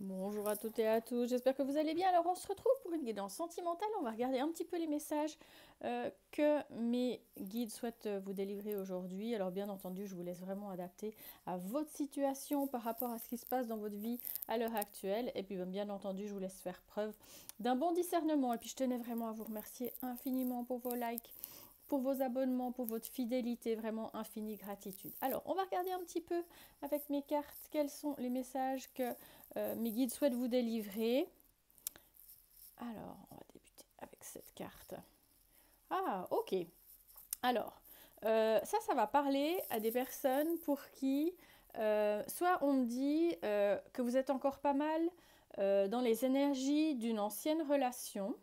Bonjour à toutes et à tous, j'espère que vous allez bien. Alors on se retrouve pour une guidance sentimentale. On va regarder un petit peu les messages que mes guides souhaitent vous délivrer aujourd'hui. Alors bien entendu, je vous laisse vraiment adapter à votre situation par rapport à ce qui se passe dans votre vie à l'heure actuelle. Et puis bien entendu, je vous laisse faire preuve d'un bon discernement. Et puis je tenais vraiment à vous remercier infiniment pour vos likes, pour vos abonnements, pour votre fidélité, vraiment infinie gratitude. Alors, on va regarder un petit peu avec mes cartes quels sont les messages que mes guides souhaitent vous délivrer. Alors, on va débuter avec cette carte. Ah, ok. Alors, ça va parler à des personnes pour qui, soit on me dit que vous êtes encore pas mal dans les énergies d'une ancienne relation.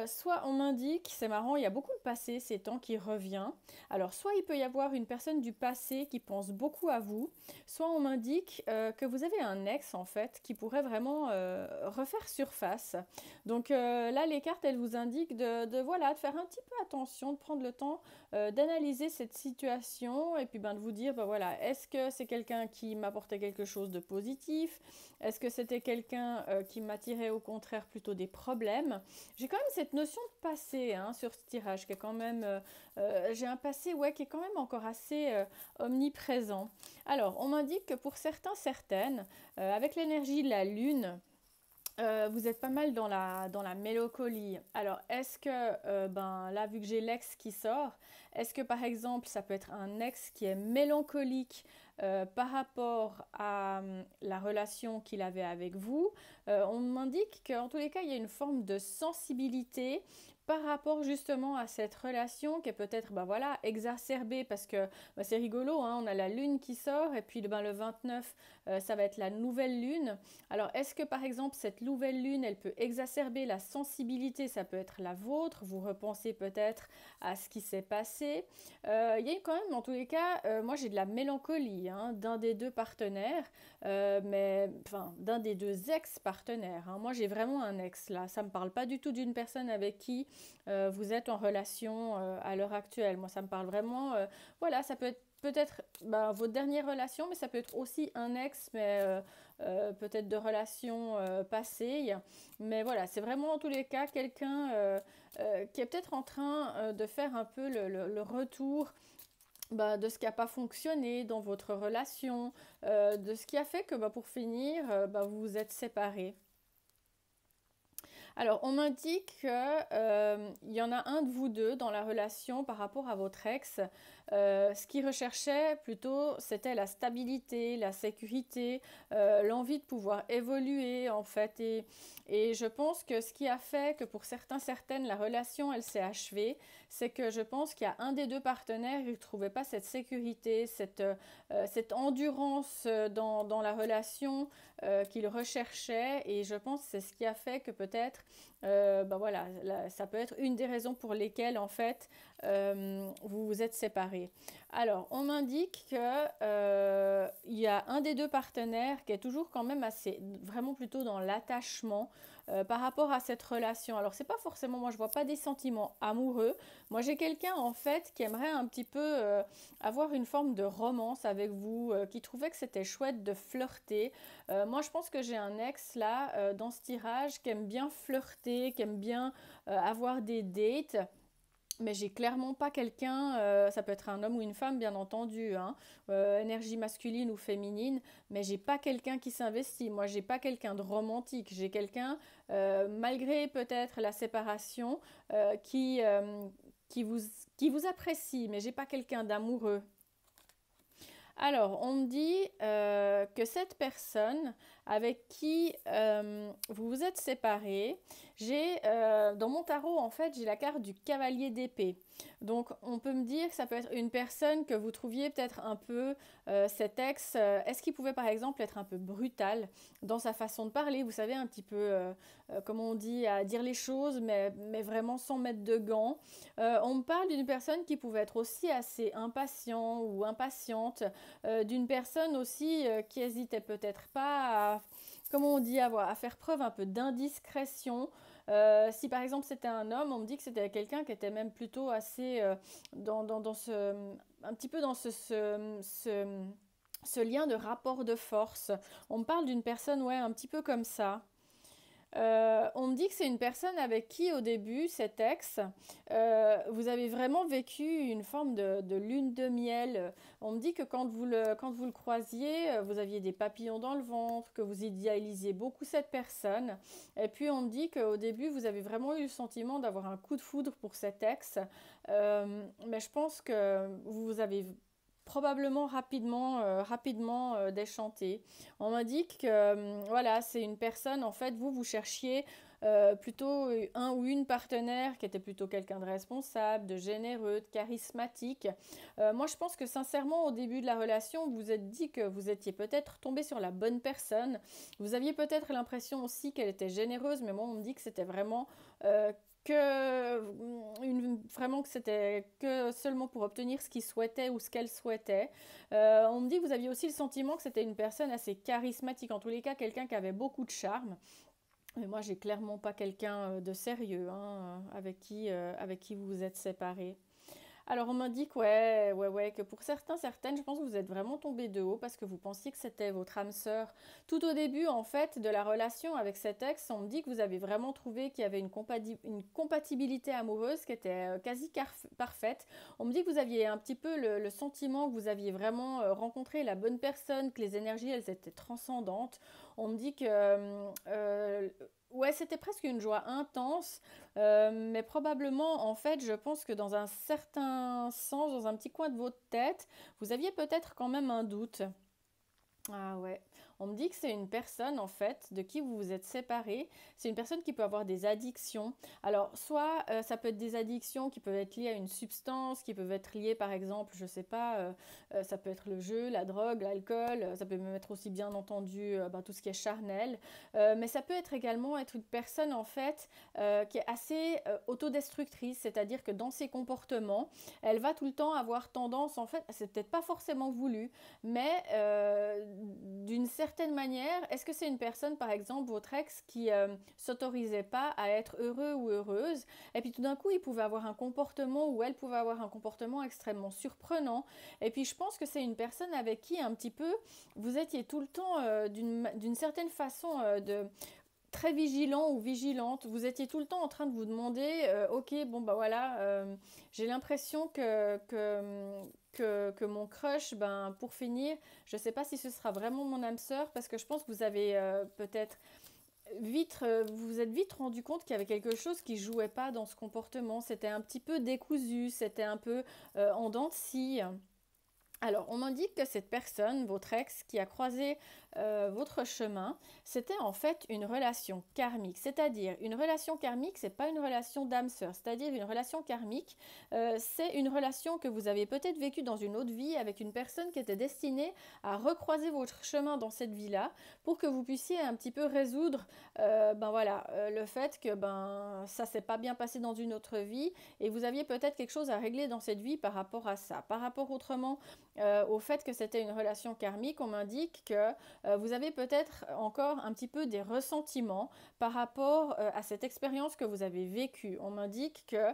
Soit on m'indique, c'est marrant, il y a beaucoup de passé ces temps qui revient. Alors soit il peut y avoir une personne du passé qui pense beaucoup à vous, soit on m'indique que vous avez un ex en fait qui pourrait vraiment refaire surface. Donc là les cartes elles vous indiquent voilà, de faire un petit peu attention, de prendre le temps d'analyser cette situation et puis de vous dire voilà, est-ce que c'est quelqu'un qui m'apportait quelque chose de positif? Est-ce que c'était quelqu'un qui m'attirait au contraire plutôt des problèmes? J'ai quand même cette notion de passé sur ce tirage qui est quand même... j'ai un passé qui est quand même encore assez omniprésent. Alors, on m'indique que pour certains, certaines, avec l'énergie de la lune, vous êtes pas mal dans la mélancolie. Alors, est-ce que, là, vu que j'ai l'ex qui sort, est-ce que par exemple, ça peut être un ex qui est mélancolique par rapport à la relation qu'il avait avec vous? On m'indique qu'en tous les cas, il y a une forme de sensibilité par rapport justement à cette relation qui est peut-être voilà, exacerbée parce que c'est rigolo, hein, on a la lune qui sort et puis le 29, ça va être la nouvelle lune. Alors, est-ce que par exemple, cette nouvelle lune, elle peut exacerber la sensibilité? Ça peut être la vôtre. Vous repensez peut-être à ce qui s'est passé. Il y a quand même, en tous les cas, moi j'ai de la mélancolie d'un des deux partenaires, d'un des deux ex-partenaires. Moi j'ai vraiment un ex là. Ça me parle pas du tout d'une personne avec qui vous êtes en relation à l'heure actuelle. Moi ça me parle vraiment, voilà, ça peut être peut-être votre dernière relation, mais ça peut être aussi un ex, mais peut-être de relations passées. Mais voilà, c'est vraiment en tous les cas quelqu'un qui est peut-être en train de faire un peu le retour de ce qui n'a pas fonctionné dans votre relation, de ce qui a fait que pour finir, vous vous êtes séparés. Alors, on m'indique qu'il y en a un de vous deux dans la relation par rapport à votre ex. Ce qu'il recherchait plutôt, c'était la stabilité, la sécurité, l'envie de pouvoir évoluer en fait. Et je pense que ce qui a fait que pour certains, certaines, la relation, elle s'est achevée, c'est que je pense qu'il y a un des deux partenaires, il ne trouvait pas cette sécurité, cette endurance dans la relation qu'il recherchait. Et je pense que c'est ce qui a fait que peut-être voilà, là, ça peut être une des raisons pour lesquelles en fait vous vous êtes séparés. Alors, on m'indique que il y a un des deux partenaires qui est toujours quand même assez, vraiment plutôt dans l'attachement par rapport à cette relation. Alors, c'est pas forcément, moi je vois pas des sentiments amoureux. Moi j'ai quelqu'un en fait qui aimerait un petit peu avoir une forme de romance avec vous, qui trouvait que c'était chouette de flirter. Moi je pense que j'ai un ex là dans ce tirage qui aime bien flirter, qui aime bien avoir des dates. Mais j'ai clairement pas quelqu'un, ça peut être un homme ou une femme bien entendu, énergie masculine ou féminine, mais j'ai pas quelqu'un qui s'investit. Moi j'ai pas quelqu'un de romantique, j'ai quelqu'un, malgré peut-être la séparation, qui vous, qui vous apprécie, mais j'ai pas quelqu'un d'amoureux. Alors, on me dit que cette personne avec qui vous vous êtes séparés, j'ai dans mon tarot en fait j'ai la carte du cavalier d'épée. Donc on peut me dire que ça peut être une personne que vous trouviez peut-être un peu cet ex. Est-ce qu'il pouvait par exemple être un peu brutal dans sa façon de parler? Vous savez un petit peu comment on dit à dire les choses, mais vraiment sans mettre de gants. On me parle d'une personne qui pouvait être aussi assez impatient ou impatiente, d'une personne aussi qui hésitait peut-être pas à, comment on dit, à faire preuve un peu d'indiscrétion. Si par exemple c'était un homme, on me dit que c'était quelqu'un qui était même plutôt assez dans ce, un petit peu dans ce lien de rapport de force. On me parle d'une personne, ouais, un petit peu comme ça. On me dit que c'est une personne avec qui, au début, cet ex, vous avez vraiment vécu une forme de lune de miel. On me dit que quand vous le croisiez, vous aviez des papillons dans le ventre, que vous idéalisiez beaucoup cette personne. Et puis, on me dit qu'au début, vous avez vraiment eu le sentiment d'avoir un coup de foudre pour cet ex. Mais je pense que vous avez probablement rapidement déchanté. On m'a dit que voilà, c'est une personne, en fait, vous cherchiez plutôt un ou une partenaire qui était plutôt quelqu'un de responsable, de généreux, de charismatique. Moi, je pense que sincèrement, au début de la relation, vous vous êtes dit que vous étiez peut-être tombé sur la bonne personne. Vous aviez peut-être l'impression aussi qu'elle était généreuse, mais moi, on me dit que c'était vraiment vraiment que c'était que seulement pour obtenir ce qu'il souhaitait ou ce qu'elle souhaitait. On me dit que vous aviez aussi le sentiment que c'était une personne assez charismatique, en tous les cas quelqu'un qui avait beaucoup de charme. Mais moi, j'ai clairement pas quelqu'un de sérieux hein, avec qui vous vous êtes séparés. Alors on m'a dit que ouais, que pour certains, certaines, je pense que vous êtes vraiment tombé de haut parce que vous pensiez que c'était votre âme sœur. Tout au début, en fait, de la relation avec cet ex, on me dit que vous avez vraiment trouvé qu'il y avait une compatibilité amoureuse qui était quasi parfaite. On me dit que vous aviez un petit peu le sentiment que vous aviez vraiment rencontré la bonne personne, que les énergies, elles étaient transcendantes. On me dit que ouais, c'était presque une joie intense, mais probablement, en fait, je pense que dans un certain sens, dans un petit coin de votre tête, vous aviez peut-être quand même un doute. Ah ouais. On me dit que c'est une personne en fait de qui vous vous êtes séparés. C'est une personne qui peut avoir des addictions. Alors soit ça peut être des addictions qui peuvent être liées à une substance, qui peuvent être liées par exemple, je sais pas, ça peut être le jeu, la drogue, l'alcool. Ça peut même être aussi bien entendu tout ce qui est charnel. Mais ça peut être également être une personne en fait qui est assez autodestructrice, c'est-à-dire que dans ses comportements, elle va tout le temps avoir tendance en fait, c'est peut-être pas forcément voulu, mais d'une certaine manière, est-ce que c'est une personne, par exemple, votre ex, qui s'autorisait pas à être heureux ou heureuse, et puis tout d'un coup, il pouvait avoir un comportement, ou elle pouvait avoir un comportement extrêmement surprenant, et puis je pense que c'est une personne avec qui, un petit peu, vous étiez tout le temps, d'une certaine façon, très vigilant ou vigilante. Vous étiez tout le temps en train de vous demander, ok, bon bah voilà, j'ai l'impression que mon crush, ben pour finir, je ne sais pas si ce sera vraiment mon âme sœur parce que je pense que vous avez peut-être vous vous êtes vite rendu compte qu'il y avait quelque chose qui jouait pas dans ce comportement. C'était un petit peu décousu, c'était un peu en dents de scie. Alors, on m'indique que cette personne, votre ex, qui a croisé votre chemin, c'était en fait une relation karmique. C'est-à-dire, une relation karmique, c'est pas une relation d'âme sœur. C'est-à-dire, une relation karmique, c'est une relation que vous avez peut-être vécue dans une autre vie avec une personne qui était destinée à recroiser votre chemin dans cette vie-là pour que vous puissiez un petit peu résoudre, le fait que ça s'est pas bien passé dans une autre vie et vous aviez peut-être quelque chose à régler dans cette vie par rapport à ça. Par rapport autrement au fait que c'était une relation karmique, on m'indique que vous avez peut-être encore un petit peu des ressentiments par rapport à cette expérience que vous avez vécue. On m'indique que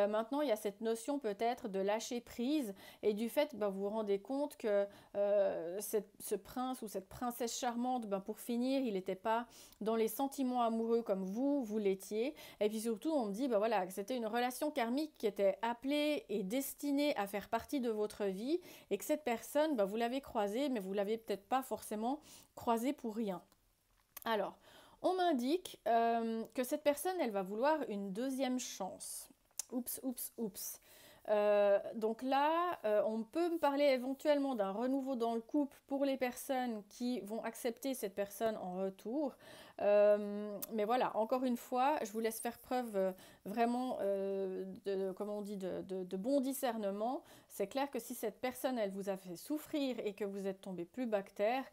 maintenant il y a cette notion peut-être de lâcher prise et du fait vous vous rendez compte que ce prince ou cette princesse charmante, pour finir, il n'était pas dans les sentiments amoureux comme vous l'étiez. Et puis surtout, on me dit que c'était une relation karmique qui était appelée et destinée à faire partie de votre vie et que cette personne, vous l'avez croisée, mais vous l'avez peut-être pas forcément croisée pour rien. Alors, on m'indique que cette personne, elle va vouloir une deuxième chance. Oups, oups, oups. Donc là, on peut me parler éventuellement d'un renouveau dans le couple pour les personnes qui vont accepter cette personne en retour. Mais voilà, encore une fois, je vous laisse faire preuve vraiment comment on dit, de bon discernement. C'est clair que si cette personne, elle vous a fait souffrir et que vous êtes tombé plus bas que terre,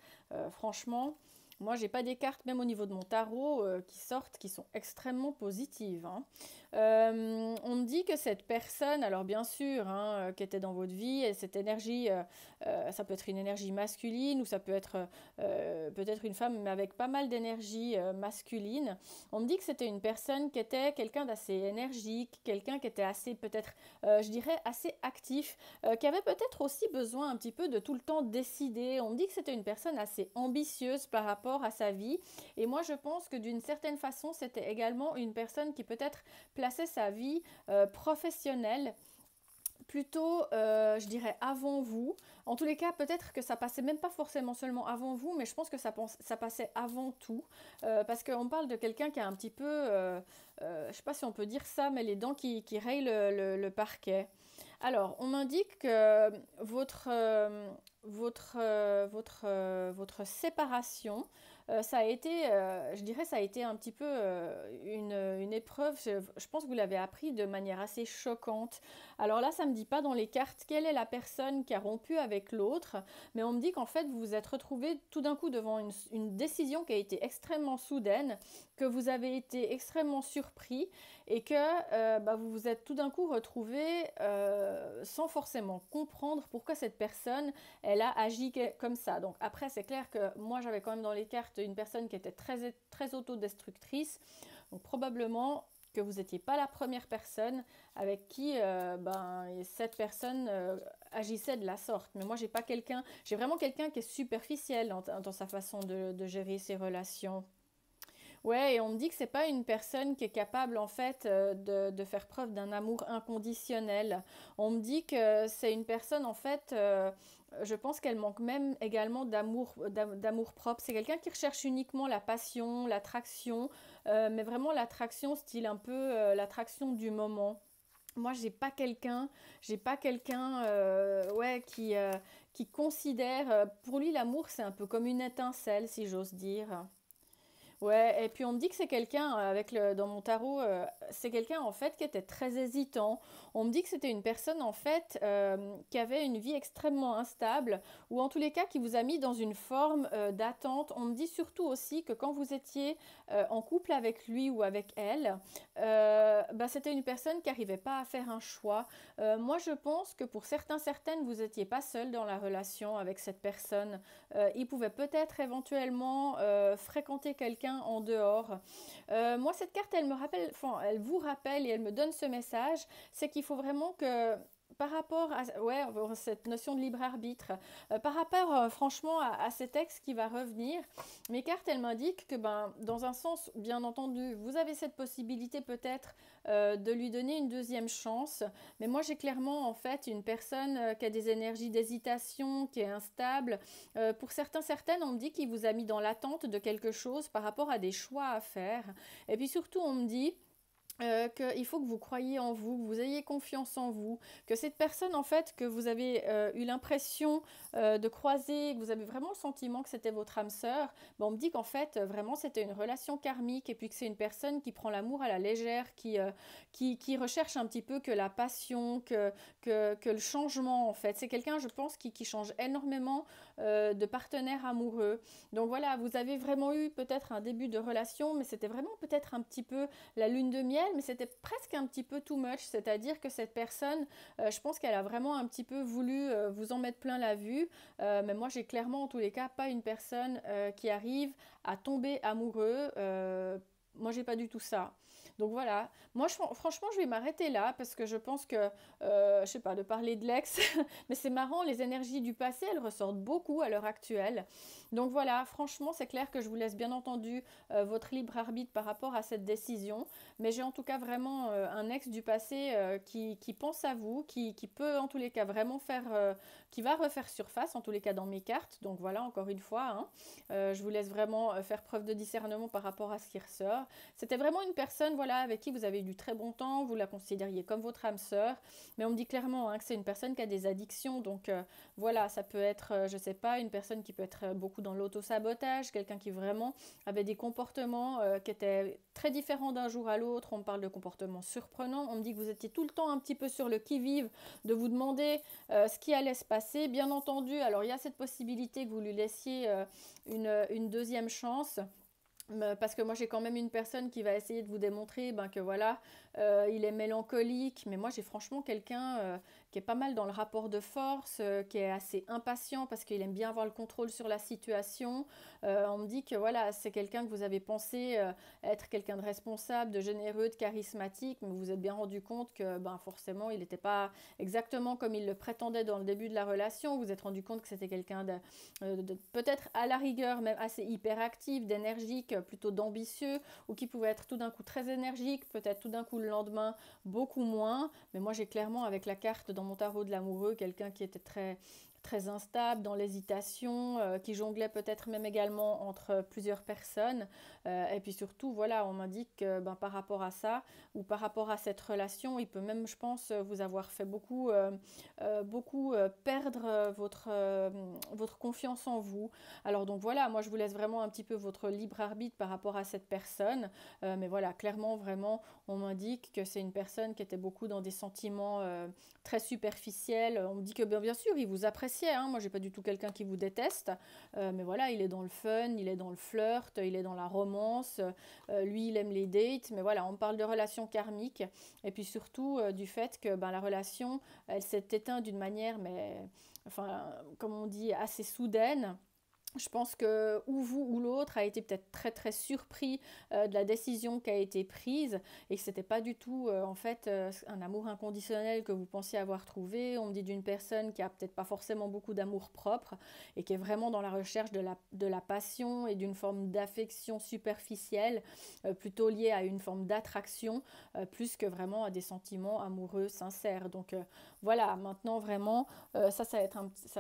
franchement, Moi, j'ai pas des cartes, même au niveau de mon tarot, qui sortent, qui sont extrêmement positives, hein. On me dit que cette personne, alors bien sûr, hein, qui était dans votre vie, et cette énergie, ça peut être une énergie masculine ou ça peut être peut-être une femme, mais avec pas mal d'énergie masculine. On me dit que c'était une personne qui était quelqu'un d'assez énergique, quelqu'un qui était assez, peut-être, je dirais, assez actif, qui avait peut-être aussi besoin un petit peu de tout le temps décider. On me dit que c'était une personne assez ambitieuse par rapport à sa vie. Et moi, je pense que d'une certaine façon, c'était également une personne qui peut-être plaçait sa vie professionnelle plutôt, je dirais, avant vous. En tous les cas, peut-être que ça passait même pas forcément seulement avant vous, mais je pense que ça passait avant tout. Parce qu'on parle de quelqu'un qui a un petit peu, je sais pas si on peut dire ça, mais les dents qui rayent le parquet. Alors, on m'indique que votre séparation, ça a été, je dirais, ça a été un petit peu une épreuve. Je pense que vous l'avez appris de manière assez choquante. Alors là, ça ne me dit pas dans les cartes quelle est la personne qui a rompu avec l'autre, mais on me dit qu'en fait, vous vous êtes retrouvé tout d'un coup devant une décision qui a été extrêmement soudaine, que vous avez été extrêmement surpris et que vous vous êtes tout d'un coup retrouvé sans forcément comprendre pourquoi cette personne, elle a agi comme ça. Donc après, c'est clair que moi, j'avais quand même dans les cartes une personne qui était très, très autodestructrice. Donc probablement que vous n'étiez pas la première personne avec qui cette personne agissait de la sorte. Mais moi, j'ai vraiment quelqu'un qui est superficiel dans sa façon de gérer ses relations. Ouais, et on me dit que c'est pas une personne qui est capable en fait de faire preuve d'un amour inconditionnel. On me dit que c'est une personne en fait, je pense qu'elle manque même également d'amour propre. C'est quelqu'un qui recherche uniquement la passion, l'attraction, mais vraiment l'attraction style un peu l'attraction du moment. Moi, j'ai pas quelqu'un, ouais, qui considère, pour lui l'amour c'est un peu comme une étincelle, si j'ose dire. Ouais, et puis on me dit que c'est quelqu'un dans mon tarot, c'est quelqu'un en fait qui était très hésitant. On me dit que c'était une personne en fait qui avait une vie extrêmement instable ou en tous les cas qui vous a mis dans une forme d'attente. On me dit surtout aussi que quand vous étiez en couple avec lui ou avec elle, c'était une personne qui n'arrivait pas à faire un choix. Moi, je pense que pour certaines, vous n'étiez pas seul dans la relation avec cette personne. Il pouvait peut-être éventuellement fréquenter quelqu'un en dehors. Moi, cette carte, elle me rappelle, enfin, elle vous rappelle et elle me donne ce message, c'est qu'il faut vraiment que par rapport à ouais, cette notion de libre arbitre, par rapport franchement à cet ex qui va revenir, mes cartes elles m'indiquent que dans un sens bien entendu vous avez cette possibilité peut-être de lui donner une deuxième chance, mais moi j'ai clairement en fait une personne qui a des énergies d'hésitation, qui est instable. Pour certaines on me dit qu'il vous a mis dans l'attente de quelque chose par rapport à des choix à faire, et puis surtout on me dit qu'il faut que vous croyiez en vous, que vous ayez confiance en vous, que cette personne en fait que vous avez eu l'impression de croiser, que vous avez vraiment le sentiment que c'était votre âme sœur, on me dit qu'en fait vraiment c'était une relation karmique et puis que c'est une personne qui prend l'amour à la légère, qui recherche un petit peu que la passion, que le changement en fait. C'est quelqu'un je pense qui change énormément de partenaires amoureux. Donc voilà, vous avez vraiment eu peut-être un début de relation, mais c'était vraiment peut-être un petit peu la lune de miel, mais c'était presque un petit peu too much, c'est-à-dire que cette personne, je pense qu'elle a vraiment un petit peu voulu vous en mettre plein la vue, mais moi j'ai clairement en tous les cas pas une personne qui arrive à tomber amoureux, moi j'ai pas du tout ça. Donc voilà, moi franchement je vais m'arrêter là parce que je pense que, je sais pas, de parler de l'ex, mais c'est marrant, les énergies du passé elles ressortent beaucoup à l'heure actuelle. Donc voilà, franchement c'est clair que je vous laisse bien entendu votre libre arbitre par rapport à cette décision, mais j'ai en tout cas vraiment un ex du passé qui pense à vous, qui peut en tous les cas vraiment qui va refaire surface en tous les cas dans mes cartes. Donc voilà, encore une fois, hein, je vous laisse vraiment faire preuve de discernement par rapport à ce qui ressort. C'était vraiment une personne voilà, avec qui vous avez eu du très bon temps, vous la considériez comme votre âme sœur, mais on me dit clairement hein, que c'est une personne qui a des addictions, donc voilà, ça peut être, je sais pas, une personne qui peut être beaucoup dans l'auto-sabotage, quelqu'un qui vraiment avait des comportements qui étaient très différents d'un jour à l'autre. On me parle de comportements surprenants, on me dit que vous étiez tout le temps un petit peu sur le qui-vive, de vous demander ce qui allait se passer, bien entendu. Alors il y a cette possibilité que vous lui laissiez une deuxième chance. Parce que moi j'ai quand même une personne qui va essayer de vous démontrer ben, que voilà, il est mélancolique, mais moi j'ai franchement quelqu'un qui est pas mal dans le rapport de force, qui est assez impatient parce qu'il aime bien avoir le contrôle sur la situation. On me dit que voilà, c'est quelqu'un que vous avez pensé être quelqu'un de responsable, de généreux, de charismatique, mais vous vous êtes bien rendu compte que ben, forcément il n'était pas exactement comme il le prétendait dans le début de la relation. Vous vous êtes rendu compte que c'était quelqu'un de peut-être à la rigueur même assez hyperactif, d'énergique, plutôt d'ambitieux, ou qui pouvait être tout d'un coup très énergique, peut-être tout d'un coup le lendemain beaucoup moins. Mais moi j'ai clairement avec la carte dans mon tarot de l'amoureux quelqu'un qui était très instable, dans l'hésitation, qui jonglait peut-être même également entre plusieurs personnes. Et puis surtout, voilà, on m'indique que ben, par rapport à ça, ou par rapport à cette relation, il peut même, je pense, vous avoir fait beaucoup perdre votre confiance en vous. Alors donc voilà, moi je vous laisse vraiment un petit peu votre libre arbitre par rapport à cette personne. Mais voilà, clairement, vraiment, on m'indique que c'est une personne qui était beaucoup dans des sentiments très superficiels. On me dit que bien sûr, il vous appréciait. Hein. Moi, j'ai pas du tout quelqu'un qui vous déteste. Mais voilà, il est dans le fun, il est dans le flirt, il est dans la romance. Lui, il aime les dates. Mais voilà, on parle de relations karmiques. Et puis surtout du fait que ben, la relation, elle s'est éteinte d'une manière, mais enfin, comme on dit, assez soudaine. Je pense que ou vous ou l'autre a été peut-être très surpris de la décision qui a été prise et que c'était pas du tout en fait un amour inconditionnel que vous pensiez avoir trouvé. On me dit d'une personne qui a peut-être pas forcément beaucoup d'amour propre et qui est vraiment dans la recherche de la passion et d'une forme d'affection superficielle, plutôt liée à une forme d'attraction plus que vraiment à des sentiments amoureux sincères. Donc voilà, maintenant vraiment ça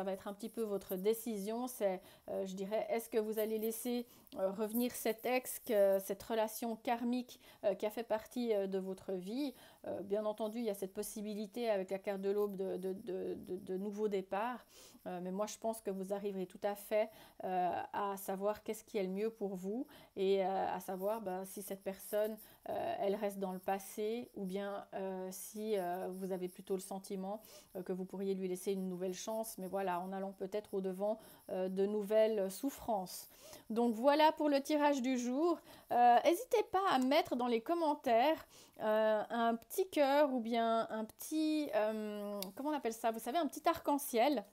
va être un petit peu votre décision. C'est je dirais, est-ce que vous allez laisser revenir cet ex, cette relation karmique qui a fait partie de votre vie. Bien entendu, il y a cette possibilité avec la carte de l'aube de nouveau départ. Mais moi, je pense que vous arriverez tout à fait à savoir qu'est-ce qui est le mieux pour vous et à savoir si cette personne, elle reste dans le passé ou bien si vous avez plutôt le sentiment que vous pourriez lui laisser une nouvelle chance. Mais voilà, en allant peut-être au-devant de nouvelles souffrances. Donc voilà pour le tirage du jour. N'hésitez pas à mettre dans les commentaires un petit cœur ou bien un petit, comment on appelle ça? Vous savez, un petit arc-en-ciel.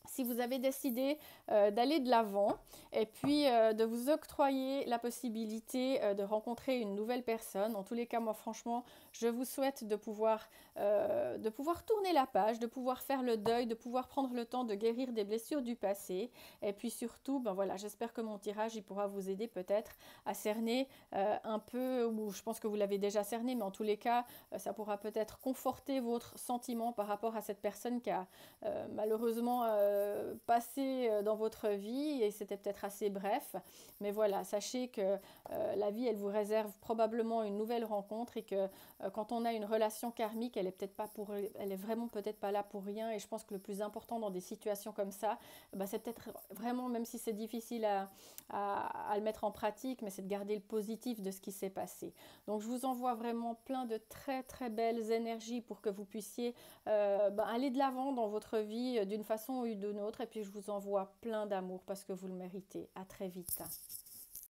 Si vous avez décidé d'aller de l'avant et puis de vous octroyer la possibilité de rencontrer une nouvelle personne. En tous les cas, moi franchement, je vous souhaite de pouvoir tourner la page, de pouvoir faire le deuil, de pouvoir prendre le temps de guérir des blessures du passé. Et puis surtout, ben voilà, j'espère que mon tirage il pourra vous aider peut-être à cerner un peu, ou je pense que vous l'avez déjà cerné, mais en tous les cas, ça pourra peut-être conforter votre sentiment par rapport à cette personne qui a malheureusement passé dans votre vie et c'était peut-être assez bref. Mais voilà, sachez que la vie, elle vous réserve probablement une nouvelle rencontre et que quand on a une relation karmique, elle est vraiment peut-être pas là pour rien. Et je pense que le plus important dans des situations comme ça, c'est peut-être vraiment, même si c'est difficile à le mettre en pratique, mais c'est de garder le positif de ce qui s'est passé. Donc je vous envoie vraiment plein de très belles énergies pour que vous puissiez aller de l'avant dans votre vie d'une façon ou d'une autre. Et puis je vous envoie plein d'amour parce que vous le méritez. À très vite.